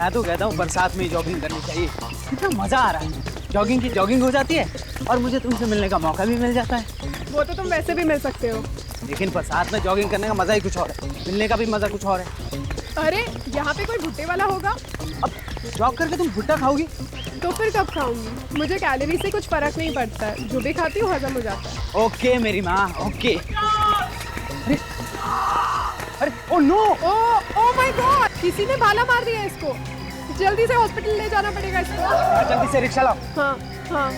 मैं तो कहता हूँ बरसात में जॉगिंग करनी चाहिए, कितना मजा आ रहा है। जॉगिंग की जॉगिंग हो जाती है और मुझे तुमसे मिलने का मौका भी मिल जाता है। वो तो तुम वैसे भी मिल सकते हो, लेकिन बरसात में जॉगिंग करने का मजा ही कुछ और है, मिलने का भी मजा कुछ और है। अरे यहाँ पे कोई भुट्टे वाला होगा? अब जॉग करके तुम भुट्टा खाओगी? तो फिर कब खाऊंगी? मुझे कैलोरी से कुछ फर्क नहीं पड़ता है, जो भी खाती हूँ हजम हो जाता है। ओके मेरी माँ, ओके। अरे अरे oh no, oh my God, किसी ने भाला मार दिया इसको। जल्दी से हॉस्पिटल ले जाना पड़ेगा इसको। जल्दी से रिक्शा लाओ। हाँ हाँ।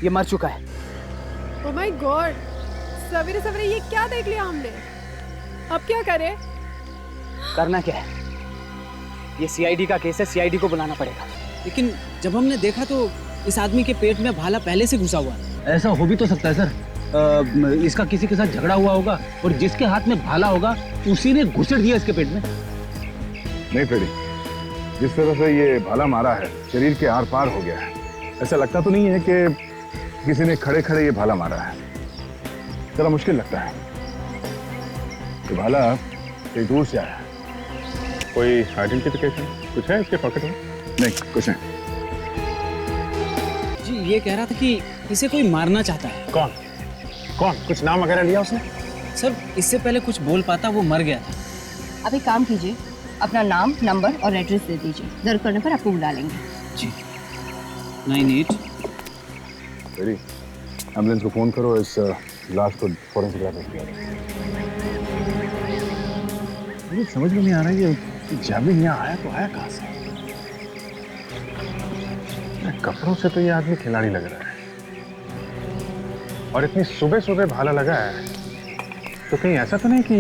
ये मर चुका है। ओ माय गॉड, सवेरे सवेरे ये क्या देख लिया हमने। अब क्या करें? करना क्या है, ये सीआईडी का केस है, सीआईडी को बुलाना पड़ेगा। लेकिन जब हमने देखा तो इस आदमी के पेट में भाला पहले से घुसा हुआ है। ऐसा हो भी तो सकता है सर, इसका किसी के साथ झगड़ा हुआ होगा और जिसके हाथ में भाला होगा उसी ने घुसेड़ दिया इसके पेट में। नहीं फ्रेडी, जिस तरह से ये भाला मारा है शरीर के आर पार हो गया है। ऐसा लगता तो नहीं है कि किसी ने खड़े खड़े ये भाला मारा है, जरा मुश्किल लगता है। ये भाला कहीं दूर से आया है। कोई आइडेंटिफिकेशन कुछ है इसके पॉकेट में? नहीं, कुछ नहीं। जी ये कह रहा था कि इसे कोई मारना चाहता है। कौन कौन? कुछ नाम वगैरह लिया उसने? सर इससे पहले कुछ बोल पाता, वो मर गया था। अब एक काम कीजिए, अपना नाम, नंबर और एड्रेस दे दीजिए, जरूरत पड़ने पर आपको बुला लेंगे। जी 98। फ्रेडी, एम्बुलेंस को फोन करो, इस लाश को फॉरेंसिक लैब में भेजो। मुझे समझ में नहीं आ रहा है ये जैवलिन यहाँ आया तो आया कहाँ से? कपड़ों से तो ये आदमी खिलाड़ी लग रहा है, और इतनी सुबह सुबह भाला लगा है, तो कहीं ऐसा तो नहीं कि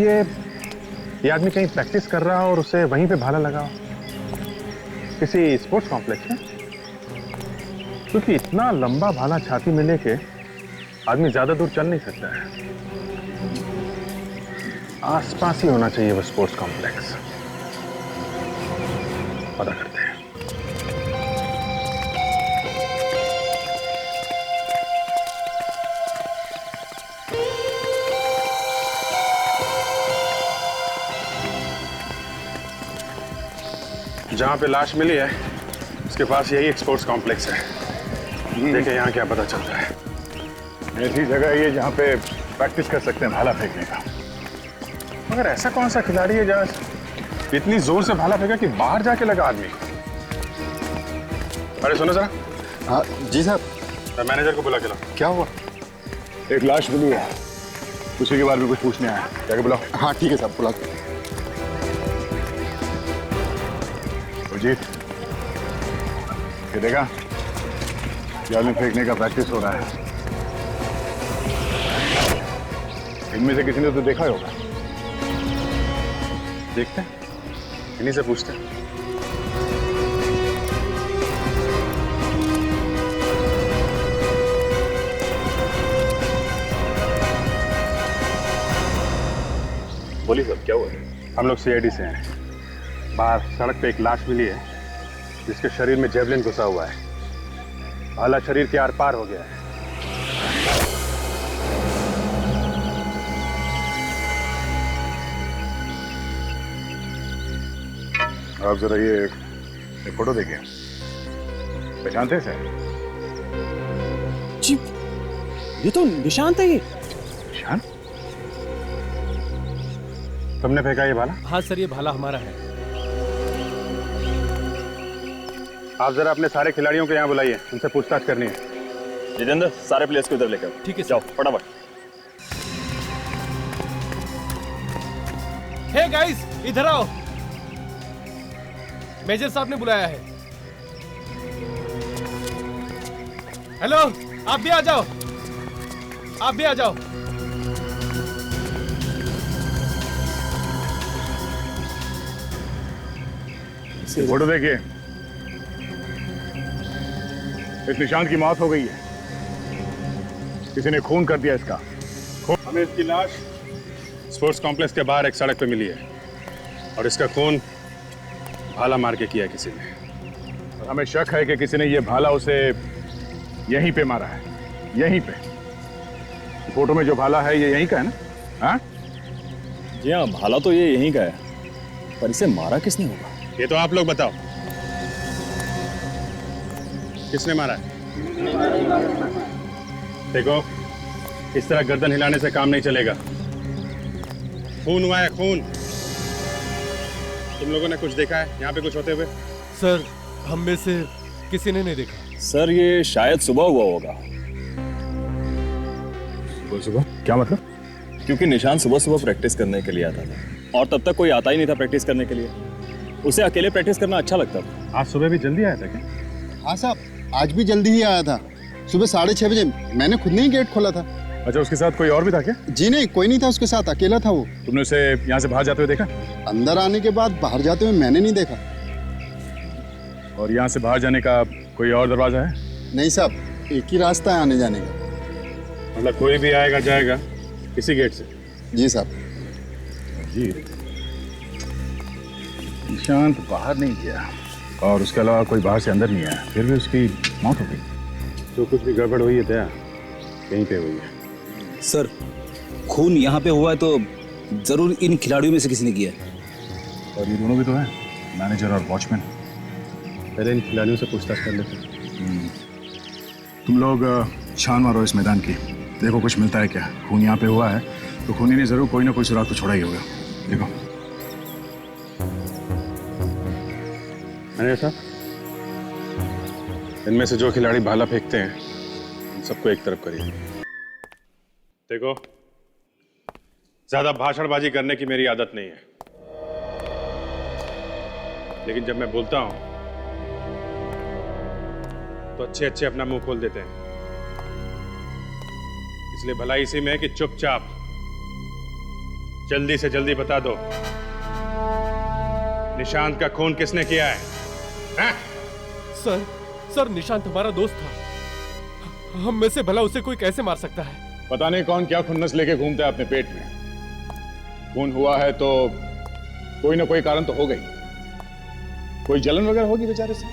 ये आदमी कहीं प्रैक्टिस कर रहा हो और उसे वहीं पे भाला लगा हो, किसी स्पोर्ट्स कॉम्प्लेक्स में? क्योंकि इतना लंबा भाला छाती में लेके आदमी ज्यादा दूर चल नहीं सकता है। आसपास ही होना चाहिए वो स्पोर्ट्स कॉम्प्लेक्स। पता करते हैं। जहां पे लाश मिली है उसके पास यही एक स्पोर्ट्स कॉम्प्लेक्स है। देखें यहाँ क्या पता चलता है। ऐसी जगह है ये जहाँ पे प्रैक्टिस कर सकते हैं भाला फेंकने का। मगर ऐसा कौन सा खिलाड़ी है जहाँ इतनी जोर से भाला फेंका कि बाहर जाके लगा आदमी? अरे सुनो जरा। हाँ जी साहब। मैनेजर को बुला के लाओ। क्या हुआ? एक लाश मिली है, उसी के बारे में कुछ पूछने आया, जाके बुलाओ। हाँ ठीक है साहब, बुला। अजीत, ये देखा, जाल फेंकने का प्रैक्टिस हो रहा है। इनमें से किसी ने तो देखा ही होगा। देखते हैं, इन्हीं से पूछते हैं। बोलिए सर, क्या हुआ? हम लोग सीआईडी से हैं। बाहर सड़क पे एक लाश मिली है जिसके शरीर में जेवलिन घुसा हुआ है। भाला शरीर के आर पार हो गया है। आप जरा ये फोटो देखिए, पहचानते हैं सर? जी ये तो निशांत है। ये निशान? तुमने फेंका ये भाला? हाँ सर, ये भाला हमारा है। आप जरा अपने सारे खिलाड़ियों को यहाँ बुलाइए, उनसे पूछताछ करनी है। जितेंद्र, सारे प्लेयर्स को इधर लेकर आओ। ठीक है जाओ फटाफट। हे गाइस, इधर आओ, मेजर साहब ने बुलाया है। हेलो, आप भी आ जाओ, आप भी आ जाओ। फोटो देखिए, इस निशान की मौत हो गई है, किसी ने खून कर दिया इसका। हमें इसकी लाश स्पोर्ट्स कॉम्प्लेक्स के बाहर एक सड़क पे मिली है और इसका खून भाला मार के किया किसी ने। हमें शक है कि किसी ने ये भाला उसे यहीं पे मारा है, यहीं पे। फोटो में जो भाला है ये यहीं का है ना? हाँ जी हाँ, भाला तो ये यहीं का है, पर इसे मारा किसने होगा? ये तो आप लोग बताओ। किसने मारा है? देखो, इस तरह गर्दन हिलाने से काम नहीं चलेगा। खून हुआ है, खून। तुम लोगों ने कुछ देखा है यहाँ पे कुछ होते हुए? सर, हम में से किसी ने नहीं देखा। सर, ये शायद सुबह हुआ होगा। सुबह? क्या मतलब? क्योंकि निशान सुबह सुबह प्रैक्टिस करने के लिए आता था और तब तक कोई आता ही नहीं था प्रैक्टिस करने के लिए। उसे अकेले प्रैक्टिस करना अच्छा लगता था। आज सुबह भी जल्दी आया था क्या? हाँ साहब, आज भी जल्दी ही आया था। सुबह 6:30 बजे मैंने खुद ने ही गेट खोला था। अच्छा, उसके साथ कोई और भी था क्या? जी नहीं, कोई नहीं था उसके साथ, अकेला था वो। तुमने उसे यहाँ से बाहर जाते हुए देखा? अंदर आने के बाद बाहर जाते हुए मैंने नहीं देखा। और यहाँ से बाहर जाने का कोई और दरवाजा है? नहीं साहब, एक ही रास्ता है आने जाने का। मतलब कोई भी आएगा जाएगा इसी गेट से? जी साहब। जी, निशांत बाहर नहीं गया और उसके अलावा कोई बाहर से अंदर नहीं आया, फिर भी उसकी मौत हो गई। जो कुछ भी गड़बड़ हुई है दया कहीं पे हुई है। सर, खून यहाँ पे हुआ है तो जरूर इन खिलाड़ियों में से किसी ने किया है। और ये दोनों भी तो हैं, मैनेजर और वॉचमैन। पहले इन खिलाड़ियों से पूछताछ कर लेते हैं। तुम लोग छान मारो इस मैदान की, देखो कुछ मिलता है क्या। खून यहाँ पे हुआ है तो खूनी ने जरूर कोई ना कोई सुराग तो छोड़ा ही होगा। देखो। मैनेजर साहब, इनमें से जो खिलाड़ी भाला फेंकते हैं उन सबको एक तरफ करिए। देखो, ज्यादा भाषणबाजी करने की मेरी आदत नहीं है, लेकिन जब मैं बोलता हूं तो अच्छे अच्छे अपना मुंह खोल देते हैं। इसलिए भलाई इसी में है कि चुपचाप जल्दी से जल्दी बता दो, निशांत का खून किसने किया है? हैं? सर, निशांत हमारा दोस्त था। हम में से भला उसे कोई कैसे मार सकता है? पता नहीं कौन क्या खुन्नस लेके घूमता है अपने पेट में। खून हुआ है तो कोई ना कोई कारण तो होगा ही। कोई जलन वगैरह होगी बेचारे से।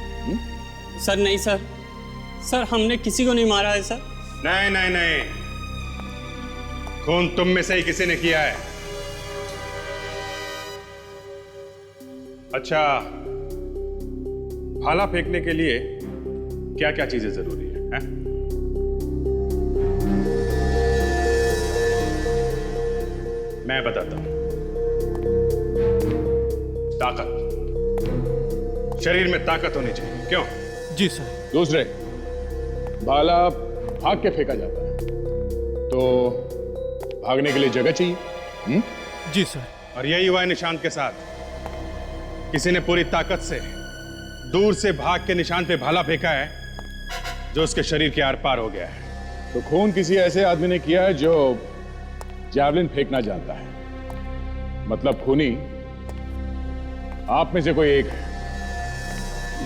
सर नहीं सर, हमने किसी को नहीं मारा है सर। नहीं नहीं नहीं, खून तुम में से ही किसी ने किया है। अच्छा, भाला फेंकने के लिए क्या क्या चीजें जरूरी है, हैं? मैं बताता हूं। ताकत, शरीर में ताकत होनी चाहिए। क्यों? जी सर। दूसरे, भाला भाग के फेंका जाता है तो भागने के लिए जगह चाहिए। जी सर। और यही हुआ है निशांत के साथ। किसी ने पूरी ताकत से दूर से भाग के निशांत पे भाला फेंका है जो उसके शरीर के आर पार हो गया है। तो खून किसी ऐसे आदमी ने किया है जो जैवलिन फेंकना जानता है। मतलब खूनी आप में से कोई एक है।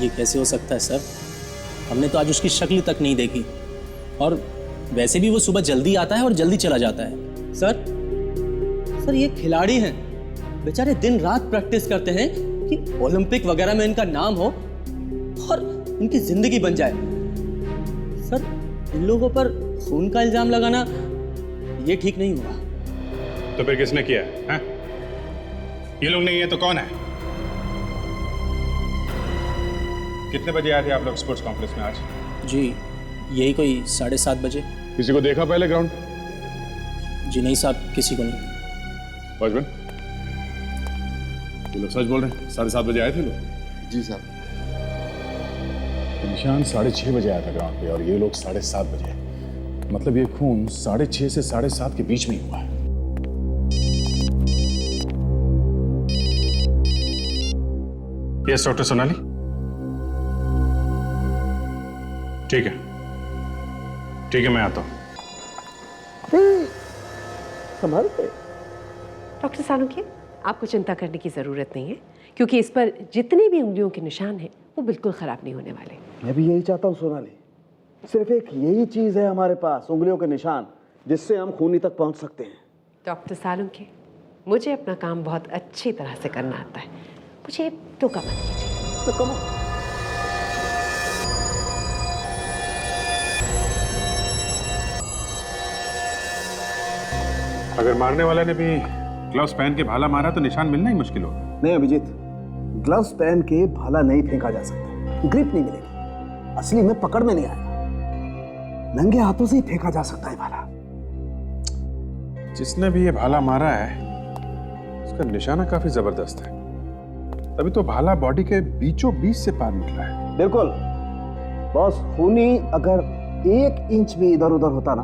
ये कैसे हो सकता है सर? हमने तो आज उसकी शक्ल तक नहीं देखी, और वैसे भी वो सुबह जल्दी आता है और जल्दी चला जाता है। सर ये खिलाड़ी हैं, बेचारे दिन रात प्रैक्टिस करते हैं कि ओलंपिक वगैरह में इनका नाम हो और इनकी जिंदगी बन जाए। सर, इन लोगों पर खून का इल्जाम लगाना ये ठीक नहीं होगा। तो फिर किसने किया है? ये लोग नहीं है तो कौन है? कितने बजे आए थे आप लोग स्पोर्ट्स कॉम्प्लेक्स में आज? जी यही कोई 7:30 बजे। किसी को देखा पहले ग्राउंड? जी नहीं साहब, किसी को नहीं। वॉचमैन, ये लोग सच बोल रहे हैं? 7:30 बजे आए थे लोग? जी साहब। निशान 6:30 बजे आया था ग्राउंड पे और ये लोग 7:30 बजे। मतलब ये खून 6:30 से 7:30 के बीच में ही हुआ है। Yes doctor Sonali. ठीक है, मैं आता हूं। डॉक्टर सालुंखे, आपको चिंता करने की ज़रूरत नहीं है, क्योंकि इस पर जितने भी उंगलियों के निशान हैं वो बिल्कुल ख़राब नहीं होने वाले। मैं भी यही चाहता हूँ सोनाली। सिर्फ एक यही चीज़ है हमारे पास, उंगलियों के निशान, जिससे हम खूनी तक पहुँच सकते हैं। डॉक्टर सालुंखे, मुझे अपना काम बहुत अच्छी तरह से करना आता है, मुझे टोका मत कीजिए। तो कम अगर मारने वाले ने भी ग्लव्स पहन के भाला मारा तो निशान मिलना ही मुश्किल होगा। नहीं अभिजीत, ग्लव्स पहन के भाला नहीं फेंका जा सकता, ग्रिप नहीं मिलेगी। असली में पकड़ में नहीं आएगा। नंगे हाथों से ही फेंका जा सकता है भाला। जिसने भी ये भाला मारा है उसका निशाना काफी जबरदस्त है। तभी तो भाला बॉडी के बीचों बीच से पार निकला है। बिल्कुल बॉस, खूनी अगर 1 इंच भी इधर उधर होता ना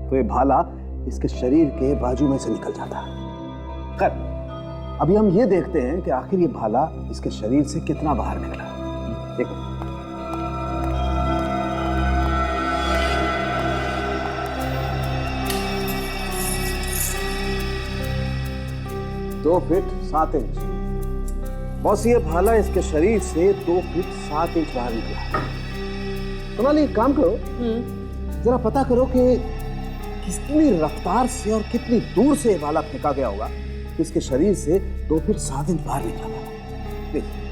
तो ये भाला इसके शरीर के बाजू में से निकल जाता। खैर अभी हम ये देखते हैं कि आखिर ये भाला इसके शरीर से कितना बाहर निकला। देखो 2 फीट 7 इंच। बॉस ये भाला इसके शरीर से 2 फीट 7 इंच बाहर निकला। सोनाली एक काम करो, जरा पता करो कि कितनी रफ्तार से और कितनी दूर से भाला फेंका गया होगा इसके शरीर से 2 फीट 7 इंच बाहर निकला था। देखिए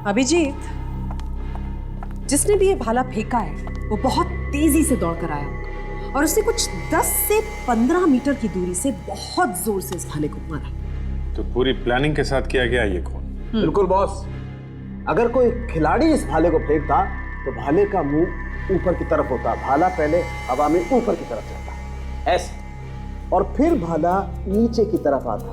अभिजीत, जिसने भी ये भाला फेंका है वो बहुत तेजी से दौड़कर आया होगा और उसने कुछ 10 से 15 मीटर की दूरी से बहुत जोर से इस भाले को मारा। तो पूरी प्लानिंग के साथ किया गया ये खून। बिल्कुल बॉस, अगर कोई खिलाड़ी इस भाले को फेंकता तो भाले का मुंह ऊपर की तरफ होता, भाला पहले हवा में ऊपर की तरफ जाता ऐसे, और फिर भाला नीचे की तरफ आता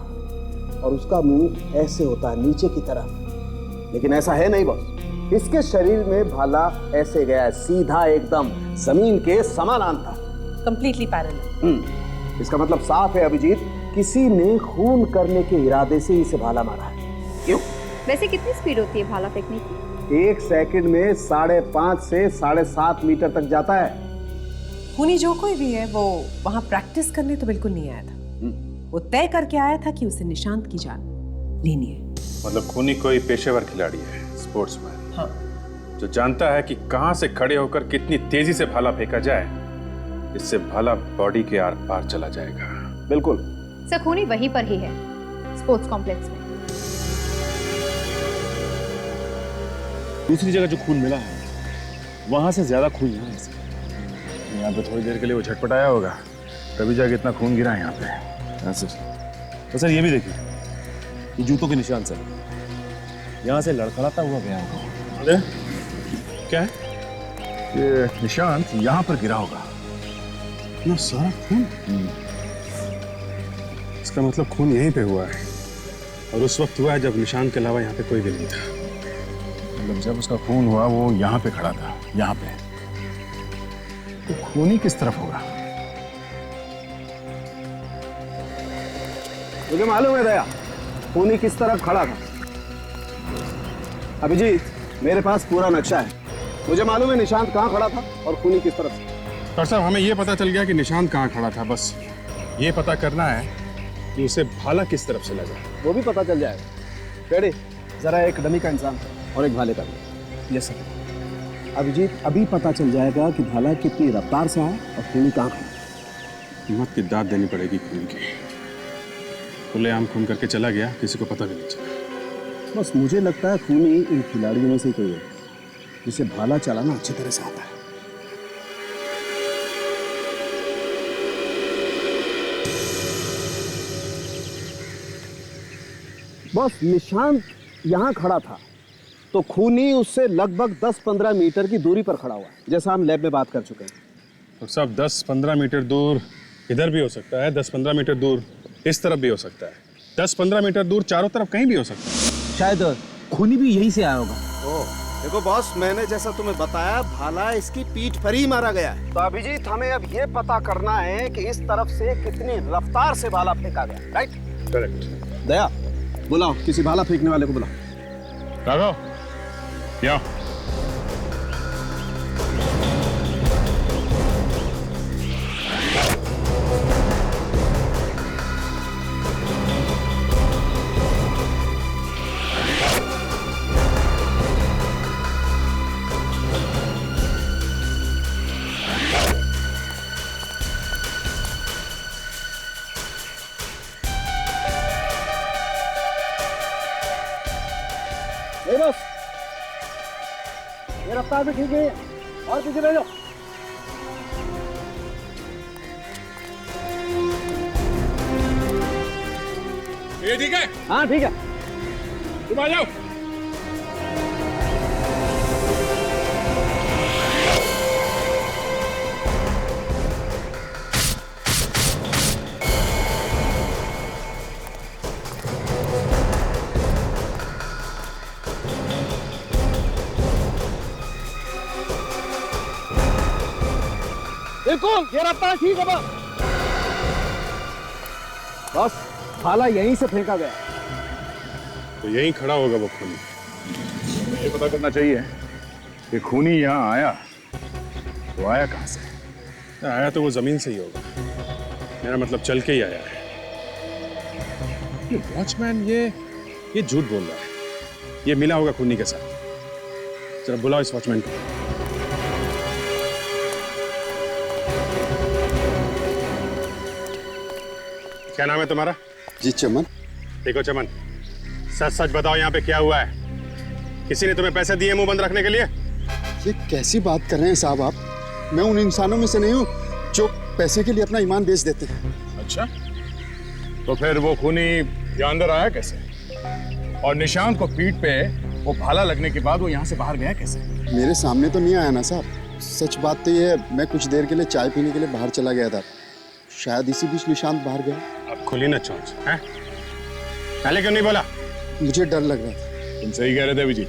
और उसका मुंह ऐसे होता नीचे की तरफ। लेकिन ऐसा है नहीं बॉस, इसके शरीर में भाला ऐसे गया, सीधा एकदम जमीन के समानांतर, कंप्लीटली पैरेलल। इसका मतलब साफ है अभिजीत, किसी ने खून करने के इरादे से इसे भाला मारा है। क्यों? वैसे कितनी स्पीड होती है भाला फेंकने की? 1 सेकंड में 5.5 से 7.5 मीटर तक जाता है। खूनी जो कोई भी है वो वहां प्रैक्टिस करने तो बिल्कुल नहीं आया था। वो तय करके आया था कि उसे निशांत की जान लेनी है। मतलब खूनी कोई पेशेवर खिलाड़ी है, स्पोर्ट्समैन। हाँ। जो जानता है कि कहां से खड़े होकर कितनी तेजी से भाला फेंका जाए, इससे भाला बॉडी के आर पार चला जाएगा। बिल्कुल। सर खूनी वहीं पर ही है, स्पोर्ट्स कॉम्प्लेक्स में। दूसरी जगह जो खून मिला है वहां से ज्यादा खून यहाँ है। यहाँ पे थोड़ी देर के लिए वो झटपटाया होगा, तभी जाके इतना खून गिरा है यहाँ पे। हाँ सर। तो सर ये भी देखिए, ये जूतों के निशान सर, यहाँ से लड़खड़ाता हुआ गया होगा। अरे क्या है? ये निशान यहाँ पर गिरा होगा। इतना सारा खून? इसका मतलब खून यहीं पे हुआ है, और उस वक्त हुआ है जब निशान के अलावा यहाँ पे कोई भी नहीं था। मतलब जब उसका खून हुआ वो यहाँ पे खड़ा था, यहाँ पे। तो खूनी किस तरफ होगा? मुझे मालूम है दया, खूनी किस तरफ खड़ा था। अभिजीत, मेरे पास पूरा नक्शा है। मुझे मालूम है निशांत कहाँ खड़ा था और खूनी किस तरफ से। डॉक्टर साहब, हमें ये पता चल गया कि निशांत कहाँ खड़ा था, बस ये पता करना है कि उसे भाला किस तरफ से लगा। वो भी पता चल जाएगा। पेड़े, जरा एक डमी का इंसान और एक भाले का। Yes sir. अभिजीत, अभी पता चल जाएगा कि भाला कितनी रफ्तार से आया और खूनी कहाँ खड़ा। हिम्मत की दाद देनी पड़ेगी खून की। खुलेआम खून करके चला गया, किसी को पता भी नहीं चला। बस मुझे लगता है खूनी इन खिलाड़ियों में से कोई है जिसे भाला चलाना अच्छी तरह से आता है। बस निशांत यहाँ खड़ा था तो खूनी उससे लगभग 10-15 मीटर की दूरी पर खड़ा हुआ, जैसा हम लैब में बात कर चुके हैं। तो सब 10-15 मीटर दूर इधर भी हो सकता है, 10-15 मीटर दूर इस तरफ भी हो सकता है, 10-15 मीटर दूर चारों तरफ कहीं भी हो सकता है। शायद खूनी भी यहीं से आया होगा। देखो बॉस, मैंने जैसा तुम्हें बताया, भाला इसकी पीठ पर ही मारा गया है। तो अभिजीत, हमें अब ये पता करना है कि इस तरफ से कितनी रफ्तार से भाला फेंका गया। राइट? करेक्ट। दया, बुलाओ किसी भाला फेंकने वाले को बुलाओ। राघव, या बस, ये रफ्तार भी ठीक है, और पीछे रह जाओ। ये ठीक है? हाँ ठीक है। तुम आ जाओ। बिल्कुल, ये रास्ता ठीक है बस भाला यहीं से फेंका गया। तो यहीं खड़ा होगा वो खूनी। ये पता करना चाहिए कि खूनी यहाँ आया तो आया कहाँ से? आया तो वो जमीन से ही होगा। मेरा मतलब चल के ही आया है। ये वॉचमैन ये झूठ बोल रहा है। ये मिला होगा खूनी के साथ। जरा बुलाओ इस वॉचमैन को। क्या नाम है तुम्हारा? जी चमन। देखो चमन, सच सच बताओ यहाँ पे क्या हुआ है? किसी ने तुम्हें पैसे दिए मुंह बंद रखने के लिए? ये कैसी बात कर रहे हैं साहब आप? मैं उन इंसानों में से नहीं हूँ जो पैसे के लिए अपना ईमान बेच देते हैं। अच्छा, तो फिर वो खूनी यहाँ अंदर आया कैसे? और निशांत को पीठ पे वो भाला लगने के बाद वो यहाँ से बाहर गया कैसे? मेरे सामने तो नहीं आया ना साहब। सच बात तो ये है, मैं कुछ देर के लिए चाय पीने के लिए बाहर चला गया था। शायद इसी बीच निशांत बाहर गया। अब खुली ना चोंच, हैं? पहले क्यों नहीं बोला? मुझे डर लग रहा था। तुम सही कह रहे थे अभिजीत।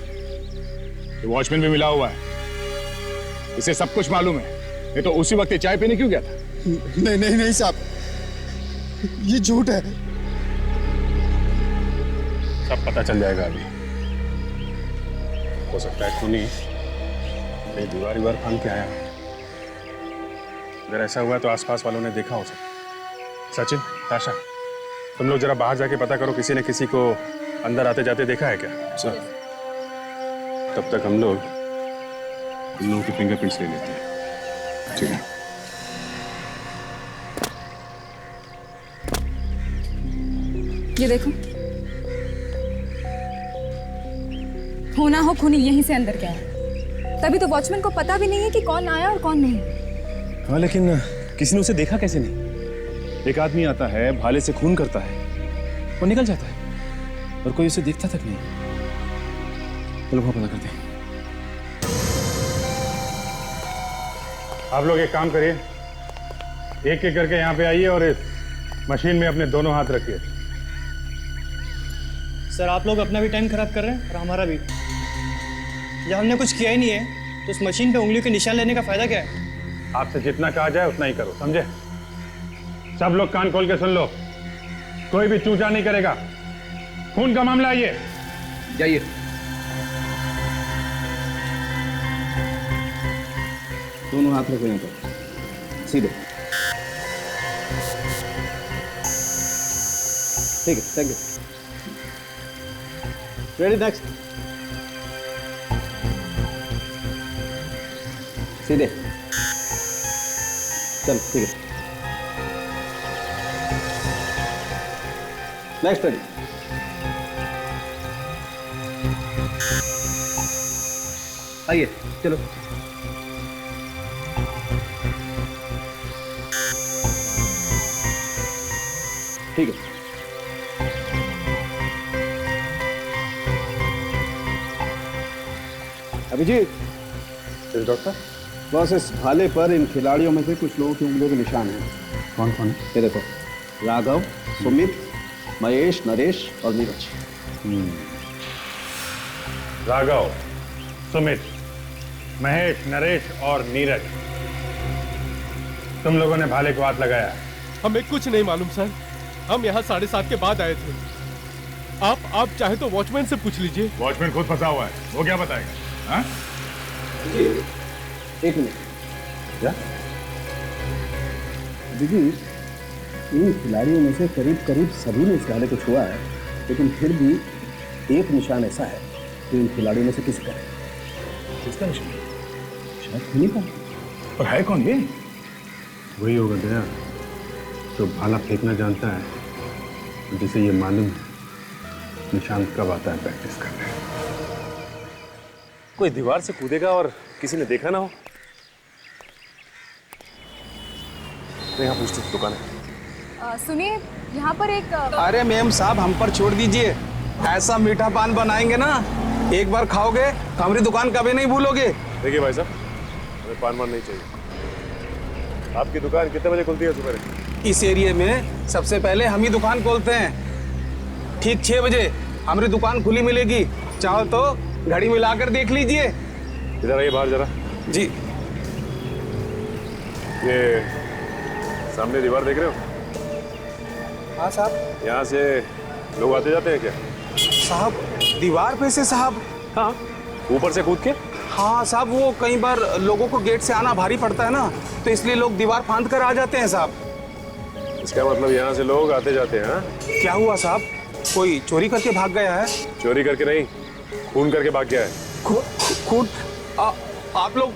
ये वॉचमैन भी मिला हुआ है, इसे सब कुछ मालूम है। ये तो उसी वक्त चाय पीने क्यों गया था? नहीं नहीं नहीं साहब, ये झूठ है। सब पता चल जाएगा अभी। हो सकता है खूनी कहीं दीवार फांद के आया। अगर ऐसा हुआ तो आसपास वालों ने देखा हो सकता। सचिन, ताशा, तुम लोग जरा बाहर जाके पता करो किसी ने किसी को अंदर आते जाते देखा है क्या? सर, तब तक हम लोग इन लोगों की फिंगरप्रिंट्स ले लेते हैं। ठीक है। ये देखो, होना हो खूनी यहीं से अंदर गया है। तभी तो वॉचमैन को पता भी नहीं है कि कौन आया और कौन नहीं। हाँ, लेकिन किसी ने उसे देखा कैसे नहीं? एक आदमी आता है, भाले से खून करता है और निकल जाता है, और कोई उसे देखता तक नहीं। चलो वहां पता करते हैं। आप लोग एक काम करिए, एक एक करके यहाँ पे आइए और इस मशीन में अपने दोनों हाथ रखिए। सर, आप लोग अपना भी टाइम खराब कर रहे हैं और हमारा भी। जब हमने कुछ किया ही नहीं है तो उस मशीन पे उंगलियों के निशान लेने का फायदा क्या है? आपसे जितना कहा जाए उतना ही करो, समझे? सब लोग कान खोल के सुन लो, कोई भी चूचा नहीं करेगा। खून का मामला है ये। जाइए। दोनों हाथ रखो यहाँ पर, सीधे। ठीक है, थैंक यू। Ready, next. सीधे। चल, ठीक है। Next ready. आइए, चलो। ठीक है। अभिजीत। डॉक्टर, बस इस भाले पर इन खिलाड़ियों में से कुछ लोगों की उंगलियों के निशान हैं। कौन कौन? ये देखो, राघव, सुमित, महेश, नरेश और नीरज। राघव, सुमित, महेश, नरेश और नीरज, तुम लोगों ने भाले को हाथ लगाया? हमें कुछ नहीं मालूम सर, हम यहाँ 7:30 के बाद आए थे। आप चाहे तो वॉचमैन से पूछ लीजिए। वॉचमैन खुद फंसा हुआ है, वो क्या बताएगा? हाँ? एक मिनट। क्या? दीदी, इन खिलाड़ियों में से करीब करीब सभी ने इस भाले को छुआ है, लेकिन फिर भी एक निशान ऐसा है जो इन खिलाड़ियों में से किसी का है। किसका निशान? शायद खूनी का। और है कौन ये? वही होगा दया, जो भाला फेंकना जानता है, जिसे ये मालूम निशांत कब आता है प्रैक्टिस करने। कोई दीवार से कूदेगा और किसी ने देखा ना हो। तो यहाँ पूछते दुकान है। सुनिए, यहाँ पर एक अरे मैम साहब, हम पर छोड़ दीजिए। ऐसा मीठा पान बनाएंगे ना, एक बार खाओगे तो हमारी दुकान कभी नहीं भूलोगे। देखिए भाई साहब, हमें पान वान नहीं चाहिए। आपकी दुकान कितने बजे खुलती है सुबह? इस एरिया में सबसे पहले हम ही दुकान खोलते हैं। ठीक 6 बजे हमारी दुकान खुली मिलेगी। चाहो तो घड़ी मिलाकर देख लीजिए। इधर आइए बाहर जरा। जी। ये सामने दीवार देख रहे हो? हाँ साहब। यहाँ से लोग आते जाते हैं क्या? साहब दीवार पे से साहब? हाँ, ऊपर से कूद के? हाँ साहब, वो कई बार लोगों को गेट से आना भारी पड़ता है ना, तो इसलिए लोग दीवार फांद कर आ जाते हैं साहब। इसका मतलब यहाँ से लोग आते जाते हैं? हाँ? क्या हुआ साहब, कोई चोरी करके भाग गया है? चोरी करके नहीं, खून करके भाग गया है। खून? आप लोग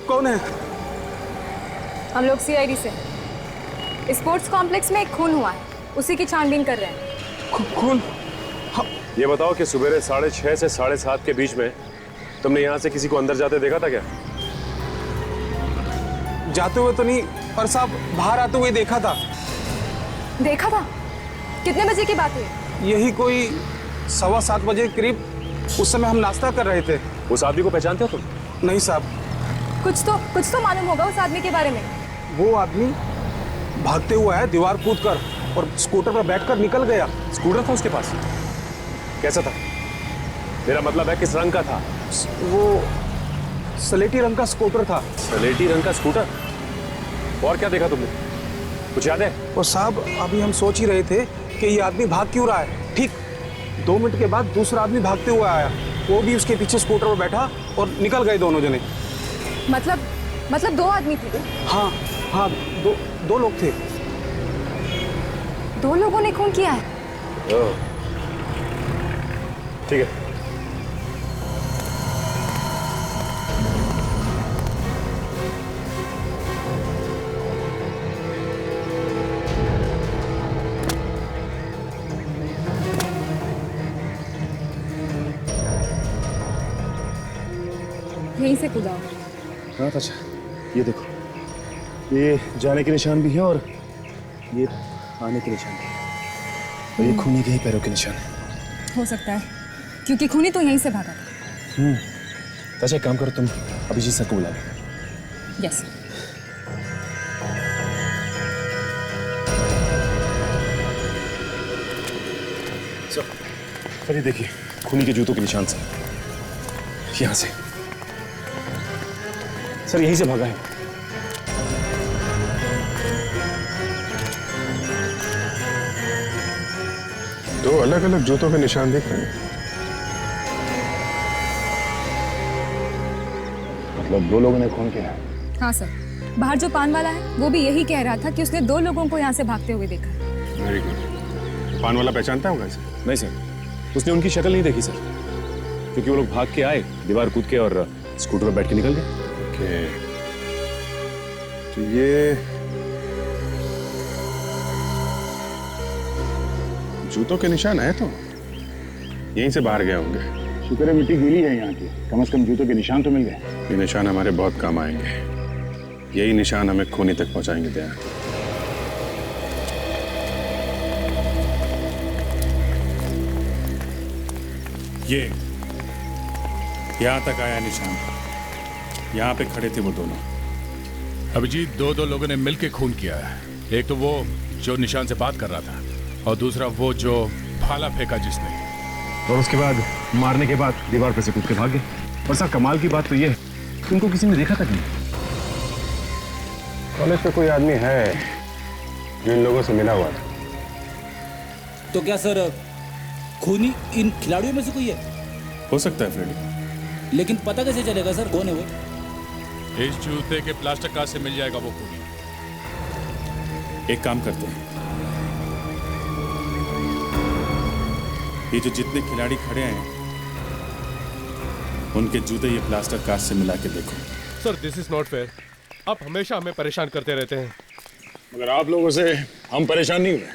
कौन है? हम लोग CID से। स्पोर्ट्स कॉम्प्लेक्स में एक खून हुआ है, उसी की छानबीन कर रहे हैं। खून? ये बताओ कि सुबह 6:30 से 7:30 के बीच में तुमने यहाँ से किसी को अंदर जाते देखा था क्या? जाते हुए तो नहीं, पर साहब बाहर आते हुए देखा था। देखा था? कितने बजे की बात है? यही कोई 7:15 बजे के करीब। उस समय हम नाश्ता कर रहे थे। उस आदमी को पहचानते हो तुम? नहीं साहब। कुछ तो मालूम होगा उस आदमी के बारे में। वो आदमी भागते हुआ है दीवार कूदकर, और स्कूटर पर बैठकर निकल गया। स्कूटर था उसके पास? कैसा था? मेरा मतलब है किस रंग का था? वो स्लेटी रंग का स्कूटर था। स्लेटी रंग का स्कूटर? और क्या देखा तुमने, कुछ याद है? और साहब अभी हम सोच ही रहे थे कि ये आदमी भाग क्यों रहा है। ठीक 2 मिनट के बाद दूसरा आदमी भागते हुए आया, वो भी उसके पीछे स्कूटर पर बैठा और निकल गए दोनों जने। मतलब 2 आदमी थे? हाँ, दो लोग थे। 2 लोगों ने खून किया है? ठीक है। यहीं से कूदा। हाँ अच्छा, ये देखो, ये जाने के निशान भी हैं और ये आने के निशान भी हैं, और ये खूनी के ही पैरों के निशान हैं। हो सकता है, क्योंकि खूनी तो यहीं से भागा था। अच्छा एक काम करो, तुम अभिजीत सर को बुला लो। यस। सर ये देखिए, खूनी के जूतों के निशान से, यहाँ से। सर यहीं से भागा है। दो अलग अलग जूतों के निशान दिख रहे हैं। मतलब 2 लोगों ने खून किया है? हाँ सर, बाहर जो पान वाला है वो भी यही कह रहा था कि उसने 2 लोगों को यहाँ से भागते हुए देखा। Very good. पान वाला पहचानता होगा इसे? नहीं सर, उसने उनकी शक्ल नहीं देखी सर, क्योंकि वो लोग भाग के आए, दीवार कूद के और स्कूटर पर बैठ के निकल गए। ओके, तो ये जूतों के निशान है तो यहीं से बाहर गए होंगे। शुक्र है मिट्टी गीली है यहाँ की, कम से कम जूतों के निशान तो मिल गए। ये निशान हमारे बहुत काम आएंगे। यही निशान हमें खूनी तक पहुंचाएंगे। दया, ये यहाँ तक आया निशान, यहाँ पे खड़े थे वो दोनों। अभिजीत, 2 लोगों ने मिलकर खून किया है। एक तो वो जो निशान से बात कर रहा था, और दूसरा वो जो भाला फेंका जिसने। और उसके बाद मारने के बाद दीवार पर से कूद के भाग गए। और सर कमाल की बात तो ये है कि उनको किसी ने देखा तक नहीं। कॉलेज पे कोई आदमी है जो इन लोगों से मिला हुआ था? तो क्या सर खूनी इन खिलाड़ियों में से कोई है? हो सकता है फ्रेडी, लेकिन पता कैसे चलेगा सर कौन है वो? इस जूते के प्लास्टिक कार्ड से मिल जाएगा वो खूनी। एक काम करते हैं, ये जो जितने खिलाड़ी खड़े हैं उनके जूते ये प्लास्टर कार्ड से मिला के देखो। Sir this is not fair, आप हमेशा हमें परेशान करते रहते हैं। मगर आप लोगों से हम परेशान नहीं हुए।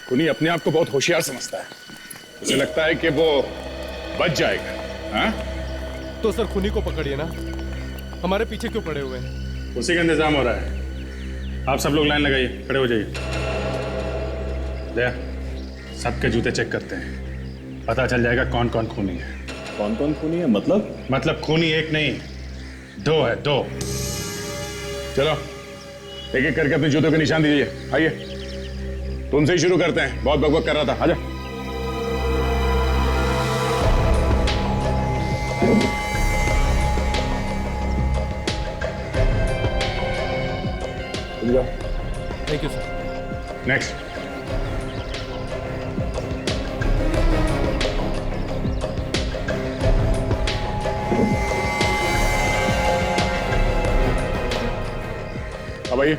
खूनी अपने आप को बहुत होशियार समझता है, उसे लगता है कि वो बच जाएगा। हाँ? तो सर खूनी को पकड़िए ना, हमारे पीछे क्यों पड़े हुए हैं? उसी का इंतजाम हो रहा है। आप सब लोग लाइन लगाइए, खड़े हो जाइए। ले, सबके जूते चेक करते हैं, पता चल जाएगा कौन कौन खूनी है। कौन कौन खूनी है मतलब खूनी एक नहीं, दो है, दो। चलो एक एक करके अपने जूतों के निशान दीजिए। आइए, तुमसे ही शुरू करते हैं, बहुत बकबक कर रहा था। आजा। Thank you sir. नेक्स्ट। अब आइए।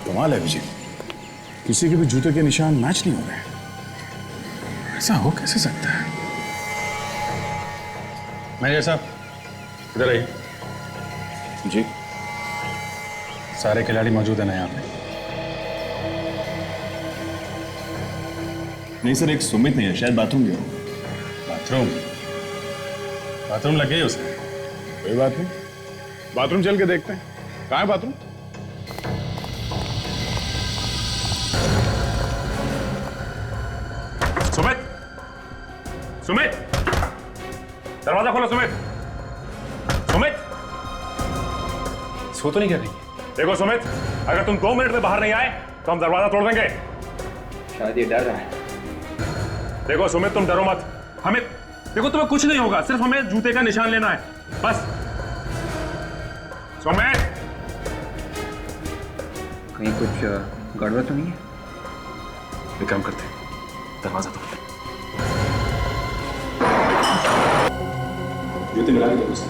कमाल है अभिजीत, किसी के भी जूते के निशान मैच नहीं हो रहे। ऐसा हो कैसे सकता है? मैनेजर साहब, इधर आइए। जी। सारे खिलाड़ी मौजूद हैं ना यहाँ पे? नहीं सर, एक सुमित नहीं है, शायद बाथरूम गया हो। बाथरूम? बाथरूम लग गई उसे? कोई बात नहीं, बाथरूम चल के देखते हैं। कहाँ है बाथरूम? सुमित, सुमित, दरवाजा खोलो। सुमित, सुमित, सो तो नहीं कर रही? देखो सुमित, अगर तुम 2 मिनट में बाहर नहीं आए तो हम दरवाजा तोड़ देंगे। शायद ये डर रहा है। देखो सुमित, तुम डरो मत। हमें देखो, तुम्हें कुछ नहीं होगा, सिर्फ हमें जूते का निशान लेना है, बस। सुमित, कहीं कुछ गड़बड़ तो नहीं है? एक काम करते हैं, दरवाजा तोड़। जूते मिला के दो उसे।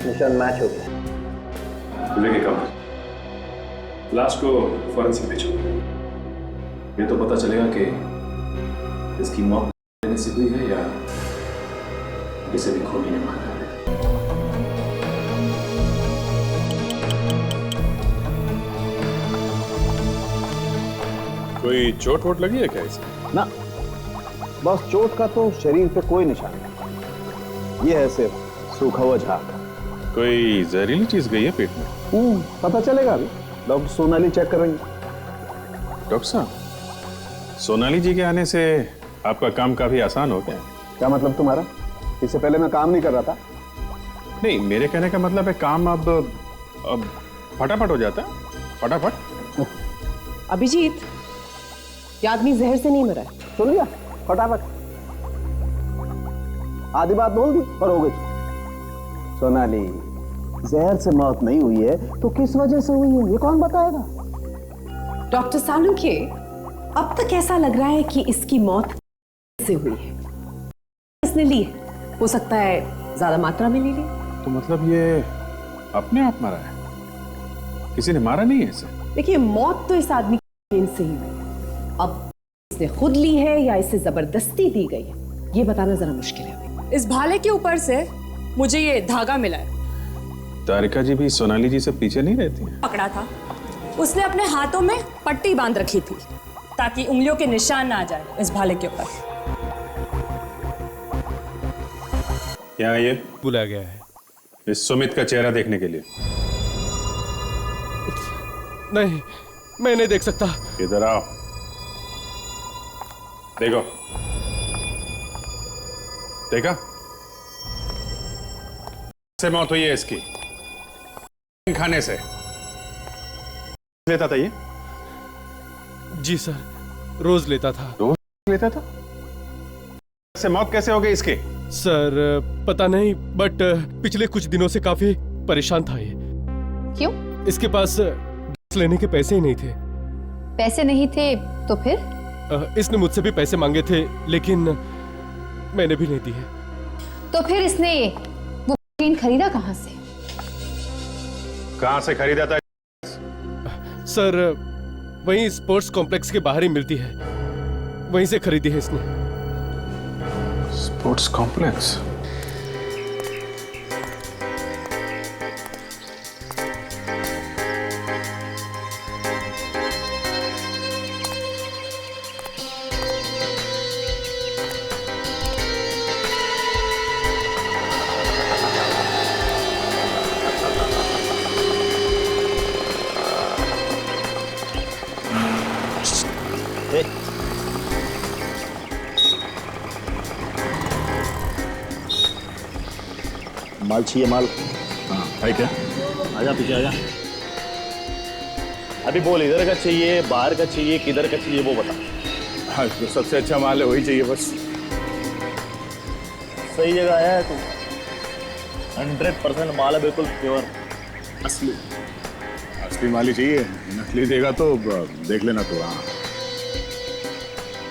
निशान मैच हो गया। विवेक काम, लाश को फॉरेंसिक भेजो। ये तो पता चलेगा कि इसकी मौत देने से हुई है या इसे भी खूनी ने मारा है। कोई चोट वोट लगी है क्या इसे? ना, बस चोट का तो शरीर पे कोई निशान नहीं, ये है सिर्फ सूखा हुआ झाग। कोई जहरीली चीज गई है पेट में? पता चलेगा अभी, डॉक्टर सोनाली चेक करेंगे। डॉक्टर साहब, सोनाली जी के आने से आपका काम काफी आसान हो गया। क्या मतलब तुम्हारा? इससे पहले मैं काम नहीं कर रहा था? नहीं, मेरे कहने का मतलब है काम अब फटाफट हो जाता है, फटाफट। अभिजीत, ये आदमी जहर से नहीं मरा है। सुन लिया? फटाफट आधी बात बोल दी और हो गई। सोनाली, जहर से मौत नहीं हुई है तो किस वजह से हुई है ये कौन बताएगा? डॉक्टर सालुंखे, अब तक ऐसा लग रहा है कि इसकी मौत से हुई है। इसने ली है, हो सकता है ज्यादा मात्रा में ले ली। तो मतलब ये अपने आप मरा है, किसी ने मारा नहीं है इसे? देखिए, मौत तो इस आदमी की से ही हुई। अब इसने खुद ली है या इसे जबरदस्ती दी गई है, ये बताना जरा मुश्किल है। इस भाले के ऊपर से मुझे ये धागा मिला है। तारिका जी भी सोनाली जी से पीछे नहीं रहती हैं? पकड़ा था, उसने अपने हाथों में पट्टी बांध रखी थी ताकि उंगलियों के निशान ना आ जाए इस भाले के ऊपर। यहाँ ये बुलाया गया है इस सुमित का चेहरा देखने के लिए। नहीं, मैं नहीं देख सकता। इधर आओ, देखो। देखा? से मौत हुई है इसकी, खाने से। लेता था ये? जी सर, रोज लेता था। रोज लेता था? से मौत कैसे हो गई इसकी? सर पता नहीं, बट पिछले कुछ दिनों से काफी परेशान था ये। क्यों? इसके पास लेने के पैसे ही नहीं थे। पैसे नहीं थे तो फिर? इसने मुझसे भी पैसे मांगे थे, लेकिन मैंने भी नहीं दिए। तो फिर इसने वो प्रोटीन खरीदा कहां से? कहां से खरीदा था? सर वहीं स्पोर्ट्स कॉम्प्लेक्स के बाहर ही मिलती है, वहीं से खरीदी है इसने। Sports complex? माल चाहिए माल। हाँ है क्या? आजा पीछे आजा। अभी बोल, इधर का चाहिए, बाहर का चाहिए, किधर का चाहिए वो बता। हाँ जो सबसे अच्छा माल है वही चाहिए बस। सही जगह है तू। 100% माल है, बिल्कुल प्योर असली। असली माल ही चाहिए, नकली देगा तो देख लेना तू। हाँ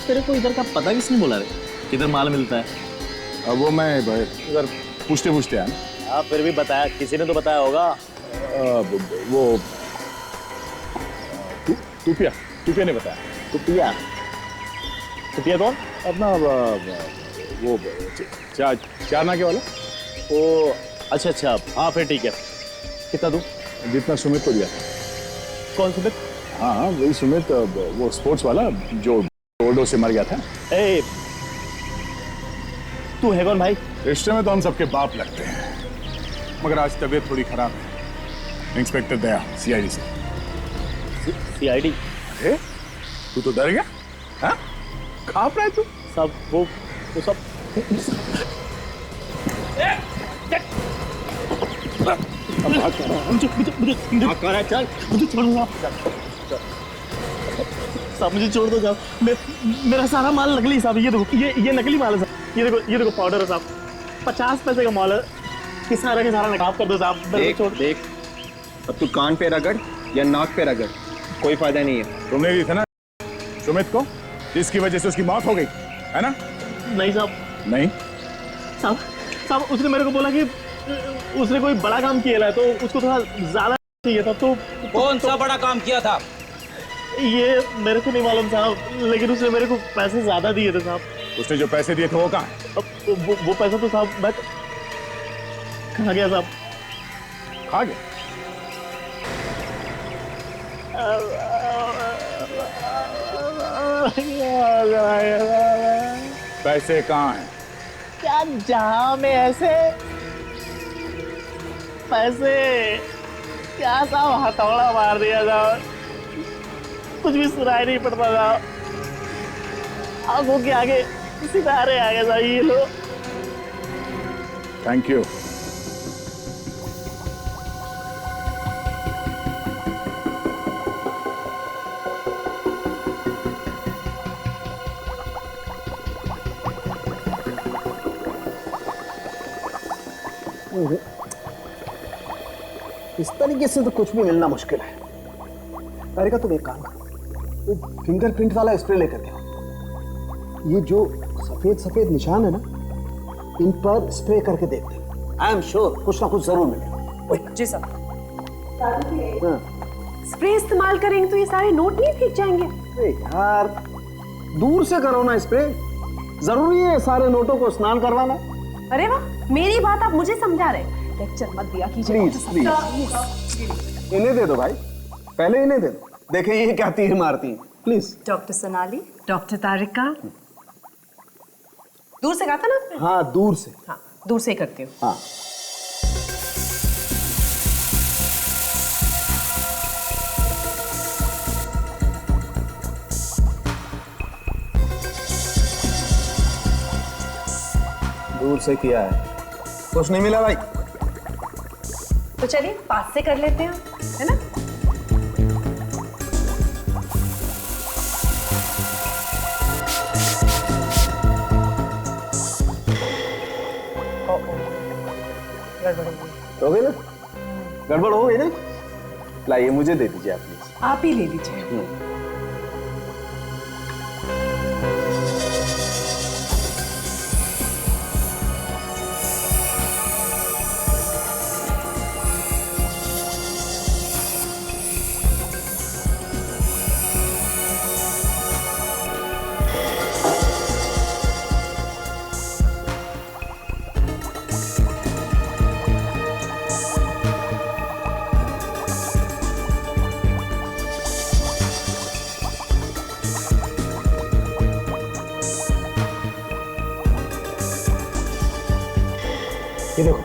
तेरे को इधर का पता किसने बोला रे, किधर माल मिलता है? अब वो मैं इधर पूछते पूछते आया। हाँ फिर भी बताया, किसी ने तो बताया होगा। वो टूपिया ने बताया। टूपिया कौन? अपना वो चार नाके वाला। ओ अच्छा, हाँ फिर ठीक है। कितना दूं? जितना सुमित को दिया। कौन सुमित? हाँ वही सुमित, वो स्पोर्ट्स वाला जो ओवरडोज से मर गया था। ए, तू है कौन भाई? रिश्ते में तो हम सबके बाप लगते हैं, मगर आज तबीयत थोड़ी खराब है। इंस्पेक्टर दया, सीआईडी से। सीआईडी? अरे तू तो डर गया? हाँ कहाँ पर है तू? सब वो सब मुझे छोड़ दो साहब। मेरा सारा माल नकली साहब। ये देखो, ये नकली माल है साहब। ये देखो पाउडर है साहब, 50 पैसे का माल है। कि सारा के सारा नकाब कर दो साहब। देख अब तू कान पे रगड़ या नाक पे रगड़, कोई फायदा नहीं है। तुमने दी था ना सुमित को, जिसकी वजह से उसकी मौत हो गई है ना? नहीं साहब। नहीं साहब उसने मेरे को बोला कि उसने कोई बड़ा काम किया है, तो उसको थोड़ा ज्यादा चाहिए था। तो कौन सा बड़ा काम किया था? ये मेरे को नहीं मालूम साहब, लेकिन उसने मेरे को पैसे ज्यादा दिए थे साहब। उसने जो पैसे दिए थे वो कहाँ है? वो पैसा तो साहब मैं खा गया साहब। खा गया? पैसे कहाँ हैं? क्या जहां में ऐसे पैसे? क्या साहब हथौड़ा मार दिया साहब, कुछ भी सुनाई नहीं पड़ता साहब। आंखों के आगे सितारे आ गए साहब। ये लो। Thank you. इस तरीके से तो कुछ भी मिलना मुश्किल है। अरे का तुम एक काम करो, वो फिंगरप्रिंट वाला स्प्रे लेकर के आओ। ये जो सफेद निशान है ना, इन पर स्प्रे करके देखते हैं। आई एम श्योर कुछ ना कुछ जरूर मिलेगा। जी सर। स्प्रे इस्तेमाल करेंगे तो ये सारे नोट नहीं फेंक जाएंगे? अरे यार दूर से करो ना स्प्रे, जरूरी है सारे नोटों को स्नान करवाना? अरे वाह, मेरी बात आप मुझे समझा रहे। लेक्चर मत दिया कीजिए। प्लीज इन्हें दे दो भाई, पहले इन्हें दे दो, देखें ये क्या तीर मारती हैं। प्लीज। डॉक्टर सोनाली। डॉक्टर तारिका। दूर से कहा था ना आपने? हाँ दूर से। हाँ दूर से करती हूँ। हाँ दूर से किया है, कुछ नहीं मिला भाई। तो चलिए पास से कर लेते हैं, है ना? हो गई ना? गड़बड़ हो गई ना? लाइए मुझे दे दीजिए आप प्लीज। आप ही ले लीजिए। ये देखो,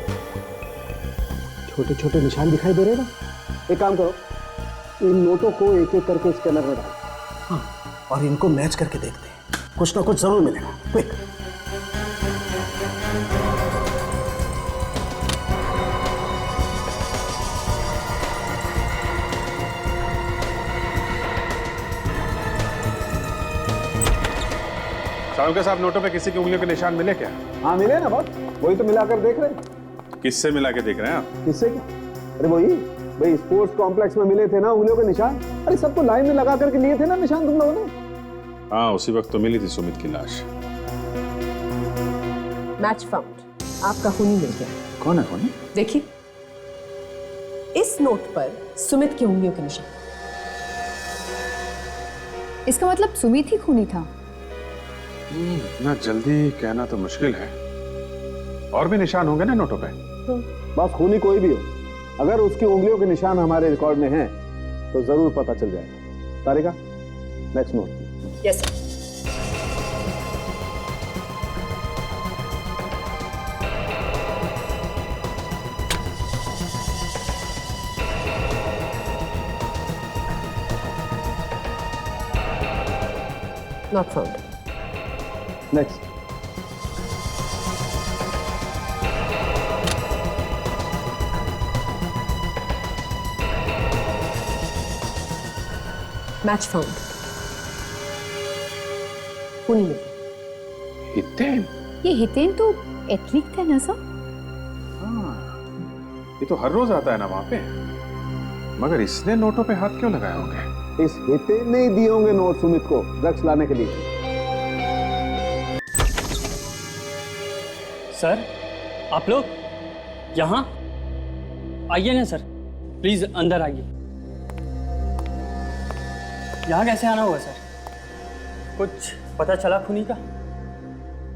छोटे छोटे निशान दिखाई दे रहे हैं ना। एक काम करो, इन नोटों को एक एक करके स्कैनर में डालो। हाँ, और इनको मैच करके देखते हैं, कुछ ना कुछ जरूर मिलेगा। क्विक। साहब के साहब, नोटों पे किसी की उंगलियों के निशान मिले क्या? हाँ मिले ना बहुत, वही तो मिलाकर देख रहे हैं। किससे मिला के देख रहे हैं आप? किससे क्या? अरे वही भाई, स्पोर्ट्स कॉम्प्लेक्स में मिले थे ना उंगलियों के निशान। अरे सबको लाइन में लगा करके लिए थे ना निशान तुम लोगों ने। हाँ, उसी वक्त तो मिली थी सुमित की लाश। मैच फाउंड, आपका खूनी मिल गया। कौन है खूनी? देखिए, इस नोट पर सुमित की उंगलियों के निशान। इसका मतलब सुमित ही खूनी था। इतना जल्दी कहना तो मुश्किल है। और भी निशान होंगे ना नोटों पे? बस खूनी कोई भी हो, अगर उसकी उंगलियों के निशान हमारे रिकॉर्ड में हैं, तो जरूर पता चल जाएगा। तारिका, next note. Yes sir. Not found. Next. Match found. खूनी मिल गया। हितेन? ये हितेन तो एथलीट था ना सर? ये तो हर रोज आता है ना वहां पे, मगर इसने नोटों पे हाथ क्यों लगाए होंगे? इस हितेन ने ही दिए होंगे नोट सुमित को ड्रग्स लाने के लिए। सर, आप लोग यहाँ आइए ना सर, प्लीज अंदर आइए। यहाँ कैसे आना हुआ सर? कुछ पता चला खूनी का?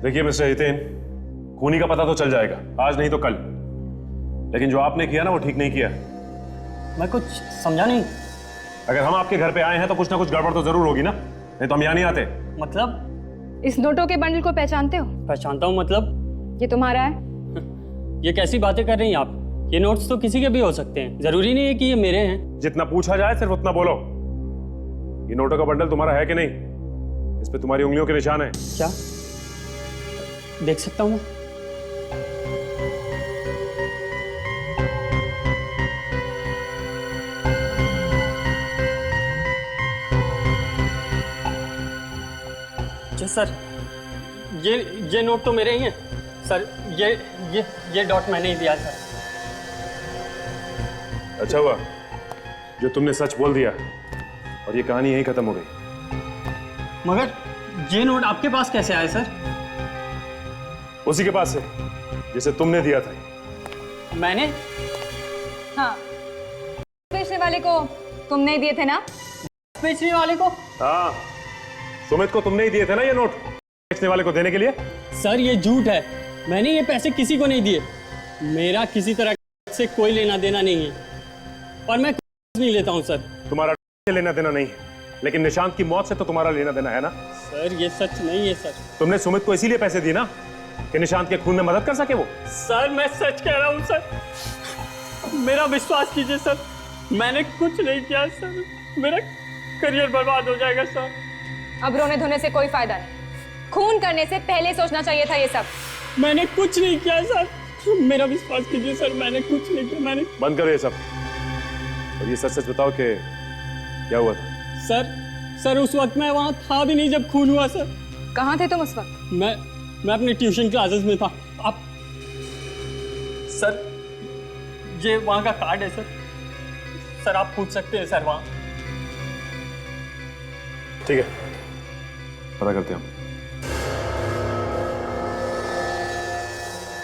देखिए मिस्टर हितेन, खूनी का पता तो चल जाएगा, आज नहीं तो कल। लेकिन जो आपने किया ना वो ठीक नहीं किया। मैं कुछ समझा नहीं। अगर हम आपके घर पे आए हैं तो कुछ ना कुछ गड़बड़ तो जरूर होगी ना, नहीं तो हम यहाँ नहीं आते। मतलब? इस नोटों के बंडल को पहचानते हो? पहचानता हूँ मतलब? ये तुम्हारा है? ये कैसी बातें कर रही हैं आप? ये नोट्स तो किसी के भी हो सकते हैं, जरूरी नहीं है कि ये मेरे हैं। जितना पूछा जाए सिर्फ उतना बोलो। ये नोटों का बंडल तुम्हारा है कि नहीं? इस पे तुम्हारी उंगलियों के निशान है। क्या देख सकता हूँ मैं? सर, ये नोट तो मेरे ही हैं सर। ये डॉट मैंने ही दिया सर। अच्छा हुआ जो तुमने सच बोल दिया और ये कहानी यहीं खत्म हो गई। मगर ये नोट आपके पास कैसे आए सर? उसी के पास से जिसे तुमने दिया था। मैंने? हाँ, बेचने वाले को तुमने ही दिए थे ना? बेचने वाले को? हाँ, सुमित को तुमने ही दिए थे ना ये नोट बेचने वाले को देने के लिए। सर ये झूठ है, मैंने ये पैसे किसी को नहीं दिए। मेरा किसी तरह से कोई लेना देना नहीं है और मैं कुछ नहीं लेता हूँ सर। तुम्हारा लेना देना नहीं है, लेकिन निशांत की मौत से तो तुम्हारा लेना देना है ना। सर ये सच नहीं है सर। तुमने सुमित को इसीलिए पैसे दिए ना कि निशांत के खून में मदद कर सके वो। सर मैं सच कह रहा हूँ सर, मेरा विश्वास कीजिए सर, मैंने कुछ नहीं किया सर। मेरा करियर बर्बाद हो जाएगा सर। अब रोने धोने से कोई फायदा नहीं, खून करने से पहले सोचना चाहिए था ये सब। मैंने कुछ नहीं किया सर, मेरा विश्वास कीजिए सर, मैंने कुछ नहीं किया। मैंने बंद करो ये सब और ये सच सच बताओ कि क्या हुआ था। सर उस वक्त मैं वहां था भी नहीं जब खून हुआ सर। कहाँ थे तुम उस वक्त? मैं अपने ट्यूशन क्लासेस में था। आप सर, ये वहां का कार्ड है सर, आप पूछ सकते हैं सर वहां। ठीक है, पता करते हैं हम।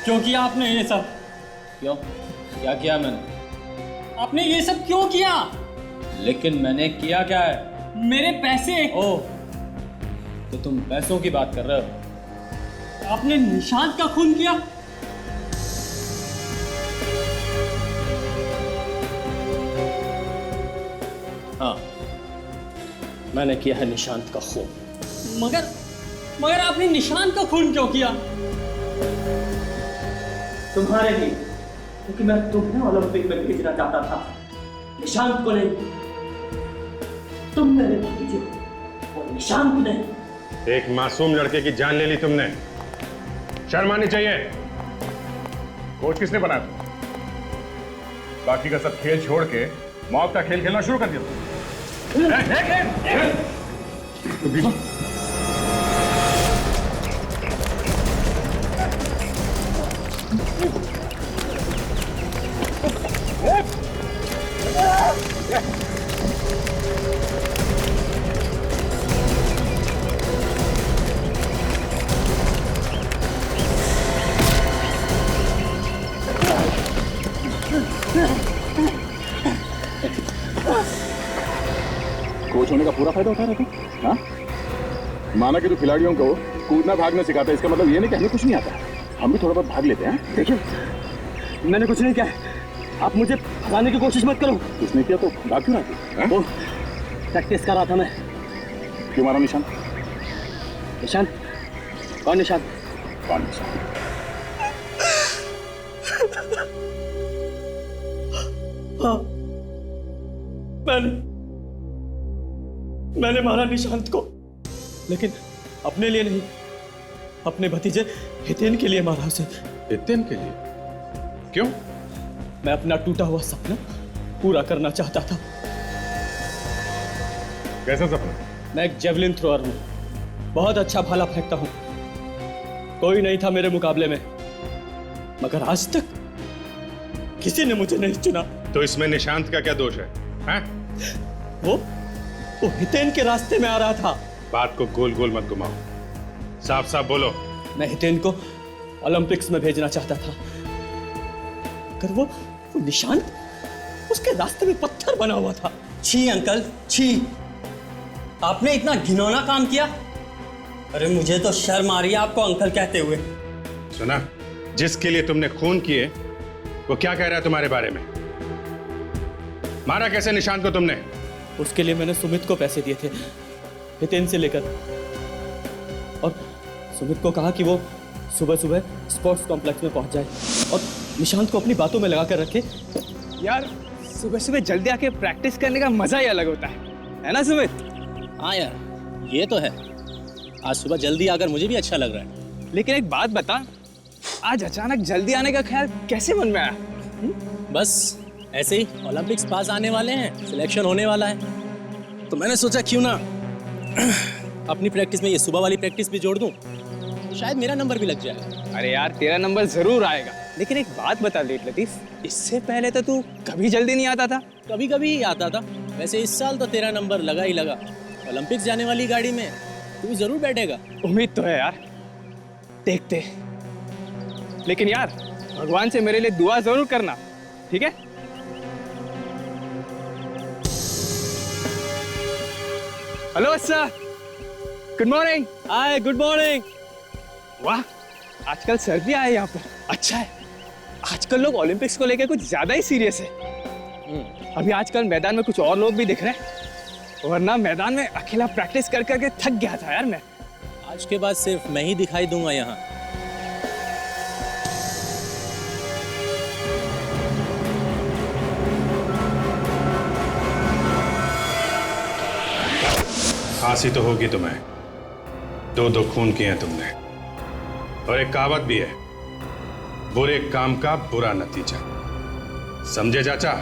क्यों किया आपने ये सब? क्यों? क्या किया मैंने? आपने ये सब क्यों किया? लेकिन मैंने किया क्या है? मेरे पैसे। ओह, तो तुम पैसों की बात कर रहे हो? आपने निशांत का खून किया? हाँ, मैंने किया है निशांत का खून। मगर आपने निशांत का खून क्यों किया? तुम्हारे लिए, क्योंकि मैं तुम्हें ओलंपिक में भेजना चाहता था, निशांत को नहीं। तुम मेरे भतीजे और निशांत को नहीं। एक मासूम लड़के की जान ले ली तुमने, शर्म आनी चाहिए। कोच किसने बनाया? बाकी का सब खेल छोड़ के मौत का खेल खेलना शुरू कर दिया। कोच होने का पूरा फायदा उठा रहे थे। हाँ, माना कि तू खिलाड़ियों को कूदना भागना सिखाता है, इसका मतलब ये नहीं कि हमें कुछ नहीं आता। हम भी थोड़ा बहुत भाग लेते हैं। देखिए, मैंने कुछ नहीं किया, आप मुझे फंसाने की कोशिश मत करो। कुछ नहीं किया तो भाग क्यों रहा वो प्रैक्टिस कर रहा था मैं। क्यों मारा निशान? निशान? कौन निशान? कौन निशान? हाँ, मैंने मारा निशांत को, लेकिन अपने लिए नहीं, अपने भतीजे हितेन के लिए मारा उसे। हितेन के लिए? क्यों? मैं अपना टूटा हुआ सपना पूरा करना चाहता था। कैसा सपना? मैं एक जेवलिन थ्रोअर हूँ, बहुत अच्छा भाला फेंकता हूँ। कोई नहीं था मेरे मुकाबले में, मगर आज तक किसी ने मुझे नहीं चुना। तो इसमें निशांत का क्या दोष है? हैं? वो हितेन के रास्ते में आ रहा था। बात को गोल गोल मत घुमाओ, साफ साफ बोलो। मैं हितेन को ओलंपिक्स में भेजना चाहता था, मगर वो निशांत उसके रास्ते में पत्थर बना हुआ था। छी अंकल, छी, आपने इतना घिनौना काम किया। अरे मुझे तो शर्म आ रही है आपको अंकल कहते हुए। सुना, जिसके लिए तुमने खून किए वो क्या कह रहा है तुम्हारे बारे में? मारा कैसे निशांत को तुमने? उसके लिए मैंने सुमित को पैसे दिए थे, हितेन से लेकर, और सुमित को कहा कि वो सुबह सुबह स्पोर्ट्स कॉम्प्लेक्स में पहुंच जाए और निशांत को अपनी बातों में लगा कर रखे। यार सुबह सुबह जल्दी आके प्रैक्टिस करने का मजा ही अलग होता है ना सुमित? हाँ यार, ये तो है। आज सुबह जल्दी आकर मुझे भी अच्छा लग रहा है। लेकिन एक बात बता, आज अचानक जल्दी आने का ख्याल कैसे मन में आया? बस ऐसे ही, ओलंपिक्स पास आने वाले हैं, सिलेक्शन होने वाला है, तो मैंने सोचा क्यों ना अपनी प्रैक्टिस में ये सुबह वाली प्रैक्टिस भी जोड़ दूं, तो शायद मेरा नंबर भी लग जाए। अरे यार तेरा नंबर जरूर आएगा, लेकिन एक बात बता लेट लतीफ, इससे पहले तो तू कभी जल्दी नहीं आता था। कभी कभी आता था, वैसे इस साल तो तेरा नंबर लगा ही लगा। ओलंपिक्स जाने वाली गाड़ी में तू भी जरूर बैठेगा। उम्मीद तो है यार, देखते। लेकिन यार भगवान से मेरे लिए दुआ जरूर करना, ठीक है? Hello sir, good morning. Hi, good morning. वाह, आजकल सर भी आए यहाँ पर, अच्छा है। आजकल लोग ओलंपिक्स को लेकर कुछ ज्यादा ही सीरियस है। अभी आजकल मैदान में कुछ और लोग भी दिख रहे हैं, वरना मैदान में अकेला प्रैक्टिस कर करके थक गया था यार मैं। आज के बाद सिर्फ मैं ही दिखाई दूंगा यहाँ। फांसी तो होगी तुम्हें, दो खून किए हैं तुमने, और एक कहावत भी है, बुरे काम का बुरा नतीजा। समझे चाचा?